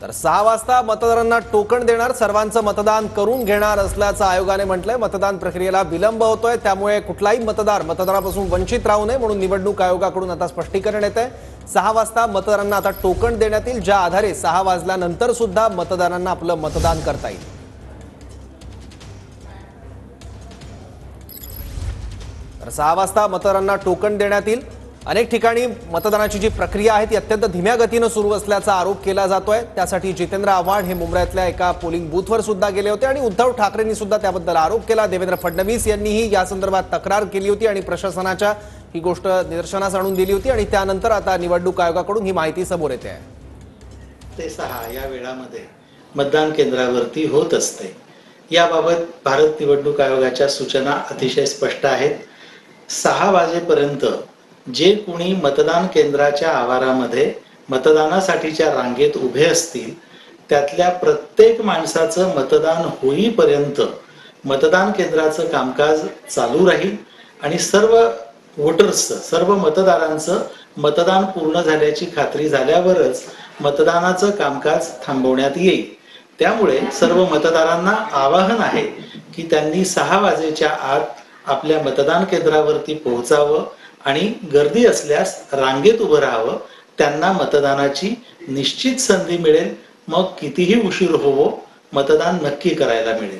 तर 6 वाजता मतदारांना टोकन देणार, सर्वांचं मतदान करून घेणार असल्याचं आयोगाने म्हटलंय। मतदान प्रक्रियेला विलंब होतोय, त्यामुळे कुठलाही मतदार मतदानापासून वंचित राहू नये म्हणून निवडणूक आयोगाकडून आता स्पष्टीकरण येतंय। 6 वाजता मतदारांना आता टोकन देण्यात येईल, ज्या आधारे 6 वाजल्यानंतर सुद्धा मतदारांना आपलं मतदान करता येईल। तर 6 वाजता मतदारांना टोकन देण्यात येईल। अनेक ठिकाणी मतदानाची जी प्रक्रिया आहे ती अत्यंत धीम्या गतीने सुरू असल्याचा आरोप केला जातोय। त्यासाठी जितेंद्र आव्हाड हे मुंबईतल्या एका पोलिंग बूथवर सुद्धा गेले होते आणि उद्धव ठाकरेंनी सुद्धा त्याबद्दल आरोप केला। देवेंद्र फडणवीस यांनीही या संदर्भात तक्रार केली होती आणि प्रशासनाच्या ही गोष्ट निदर्शनास आणून दिली होती आणि त्यानंतर आता निवडणूक आयोगाकडून ही माहिती समोर येते आहे। ते 6 या वेळामध्ये मतदान केंद्रावरती होत असते। याबाबत भारत निवडणूक आयोगाच्या सूचना अतिशय स्पष्ट आहेत। 6 वाजेपर्यंत जे कोणी मतदान केंद्राच्या आवारामध्ये मतदानासाठीच्या रांगेत उभे असतील त्यातल्या प्रत्येक माणसाचं मतदान होईपर्यंत मतदान केंद्राचं कामकाज चालू राहील आणि सर्व वोटर्सचं, सर्व मतदारांचं मतदान पूर्ण झाल्याची खात्री झाल्यावरच मतदानाचं कामकाज थांबवण्यात येईल। त्यामुळे सर्व मतदारांना आवाहन आहे की त्यांनी 6 वाजेच्या आत आपल्या मतदान केंद्रावरती पोहोचावं आणि गर्दी असल्यास रांगेत उभं राहावं। त्यांना मतदानाची निश्चित संधी मिळेल, मग कितीही उशीर होवो मतदान नक्की करायला मिळेल।